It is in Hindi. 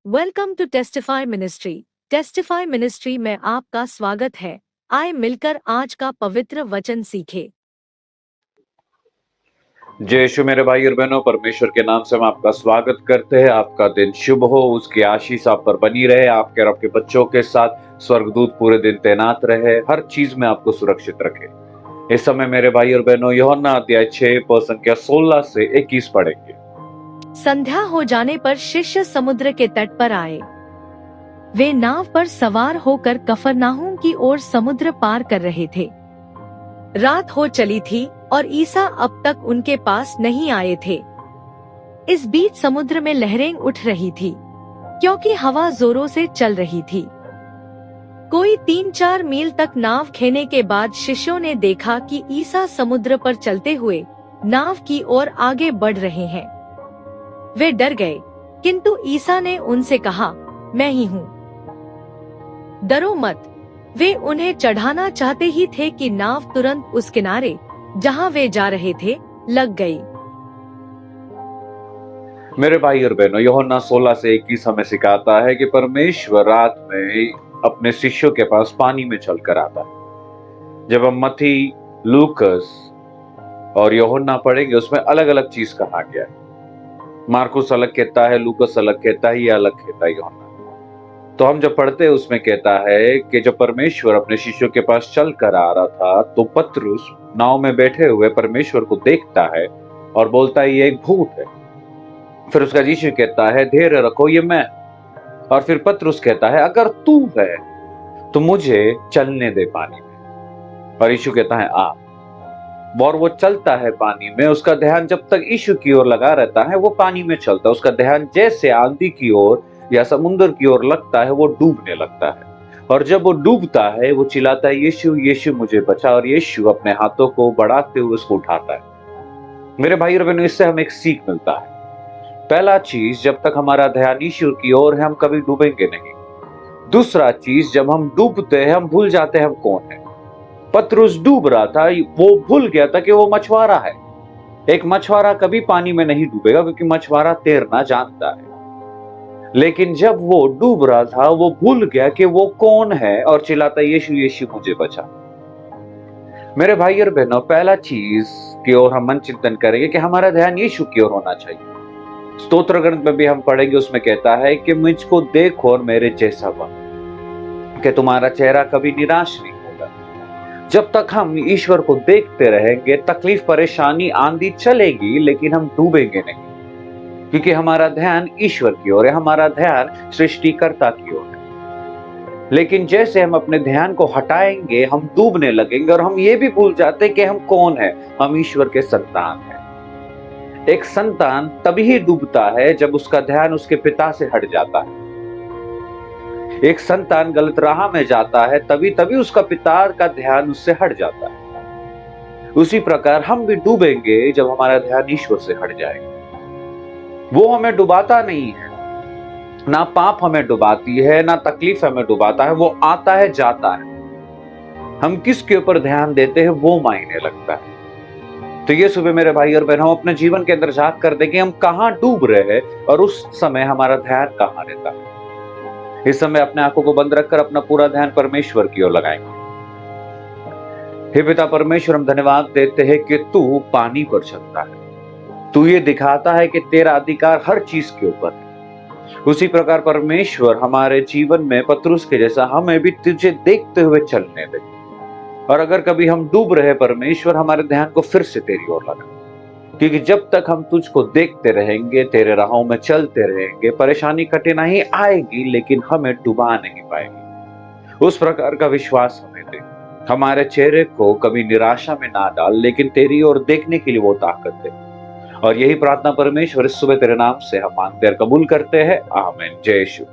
Welcome to testify ministry. Testify ministry में आपका स्वागत है। आए मिलकर आज का पवित्र वचन सीखे। जय यीशु मेरे भाई और बहनों, परमेश्वर के नाम से हम आपका स्वागत करते हैं। आपका दिन शुभ हो, उसकी आशीष आप पर बनी रहे। आपके और आपके बच्चों के साथ स्वर्गदूत पूरे दिन तैनात रहे, हर चीज में आपको सुरक्षित रखे। इस समय मेरे भाई और बहनों, यूहन्ना अध्याय 6 पद संख्या 16 से 21 पढ़ेंगे। संध्या हो जाने पर शिष्य समुद्र के तट पर आए। वे नाव पर सवार होकर कफरनाहूम की ओर समुद्र पार कर रहे थे। रात हो चली थी और ईसा अब तक उनके पास नहीं आए थे। इस बीच समुद्र में लहरें उठ रही थी, क्योंकि हवा जोरों से चल रही थी। कोई 3-4 मील तक नाव खेने के बाद शिष्यों ने देखा कि ईसा समुद्र पर चलते हुए नाव की ओर आगे बढ़ रहे हैं। वे डर गए, किंतु ईसा ने उनसे कहा, मैं ही हूँ, डरो मत। वे उन्हें चढ़ाना चाहते ही थे कि नाव तुरंत उस किनारे जहाँ वे जा रहे थे लग गई। मेरे भाई और बहनों, यूहन्ना 16 से 21 हमें सिखाता है कि परमेश्वर रात में अपने शिष्यों के पास पानी में चलकर आता है। जब हम मत्ती, लूकस और यूहन्ना पढ़ेंगे, उसमें अलग अलग चीज कहा गया है। मार्कुस अलग कहता है, लूकस अलग कहता है, ये अलग कहता है यूहन्ना। तो हम जब पढ़ते हैं उसमें कहता है कि जब परमेश्वर अपने शिष्यों के पास चल कर आ रहा था, तो पतरस नाव में बैठे हुए परमेश्वर को देखता है और बोलता है, ये एक भूत है। फिर उसका यीशु कहता है, धैर्य रखो, ये मैं। और फिर पतरस कहता है, अगर तू है तो मुझे चलने दे पानी में। और यीशु कहता है, आ। और वो चलता है पानी में। उसका ध्यान जब तक यीशु की ओर लगा रहता है, वो पानी में चलता है। उसका ध्यान जैसे आंधी की ओर या समुद्र की ओर लगता है, वो डूबने लगता है। और जब वो डूबता है, वो चिल्लाता है, यीशु यीशु मुझे बचा। और यीशु अपने हाथों को बढ़ाते हुए उसको उठाता है। मेरे भाई और बहनों, इससे हमें एक सीख मिलता है। पहला चीज, जब तक हमारा ध्यान ईश्वर की ओर है, हम कभी डूबेंगे नहीं। दूसरा चीज, जब हम डूबते हैं, हम भूल जाते हैं हम कौन है। पतरस डूब रहा था, वो भूल गया था कि वो मछुआरा है। एक मछुआरा कभी पानी में नहीं डूबेगा, क्योंकि मछुआरा तैरना जानता है। लेकिन जब वो डूब रहा था, वो भूल गया कि वो कौन है और चिल्लाता, यीशु यीशु मुझे बचा। मेरे भाई और बहनों, पहला चीज की ओर हम मन चिंतन करेंगे कि हमारा ध्यान यीशु की ओर होना चाहिए। स्तोत्र ग्रंथ में भी हम पढ़ेंगे, उसमें कहता है कि मुझको देखो और मेरे जैसा बन, कि तुम्हारा चेहरा कभी निराश नहीं होगा। जब तक हम ईश्वर को देखते रहेंगे, तकलीफ, परेशानी, आंधी चलेगी, लेकिन हम डूबेंगे नहीं, क्योंकि हमारा ध्यान ईश्वर की ओर है, हमारा ध्यान सृष्टिकर्ता की ओर है। लेकिन जैसे हम अपने ध्यान को हटाएंगे, हम डूबने लगेंगे और हम ये भी भूल जाते कि हम कौन है। हम ईश्वर के संतान हैं। एक संतान तभी ही डूबता है जब उसका ध्यान उसके पिता से हट जाता है। एक संतान गलत राह में जाता है, तभी उसका पिता का ध्यान उससे हट जाता है। उसी प्रकार हम भी डूबेंगे जब हमारा ध्यान ईश्वर से हट जाएगा। वो हमें डुबाता नहीं है, ना पाप हमें डुबाती है, ना तकलीफ हमें डुबाता है। वो आता है, जाता है। हम किसके ऊपर ध्यान देते हैं, वो मायने लगता है। तो ये सुबह मेरे भाई और बहनों, अपने जीवन के अंदर झांक कर देखें, हम कहां डूब रहे हैं और उस समय हमारा ध्यान कहां रहता है। इस समय अपने आंखों को बंद रखकर अपना पूरा ध्यान परमेश्वर की ओर लगाएंगे। हे पिता परमेश्वर, हम धन्यवाद देते हैं कि तू पानी पर चलता है। तू ये दिखाता है कि तेरा अधिकार हर चीज के ऊपर है। उसी प्रकार परमेश्वर, हमारे जीवन में पतरस के जैसा हमें भी तुझे देखते हुए चलने दे। और अगर कभी हम डूब रहे, परमेश्वर, हमारे ध्यान को फिर से तेरी ओर लगा, क्योंकि जब तक हम तुझको देखते रहेंगे, तेरे राहों में चलते रहेंगे, परेशानी, कठिनाई आएगी, लेकिन हमें डुबा नहीं पाएगी। उस प्रकार का विश्वास हमें दे। हमारे चेहरे को कभी निराशा में ना डाल, लेकिन तेरी ओर देखने के लिए वो ताकत दे। और यही प्रार्थना परमेश्वर इस सुबह तेरे नाम से हम मांगते और कबूल करते हैं। आमीन। जय यीशु।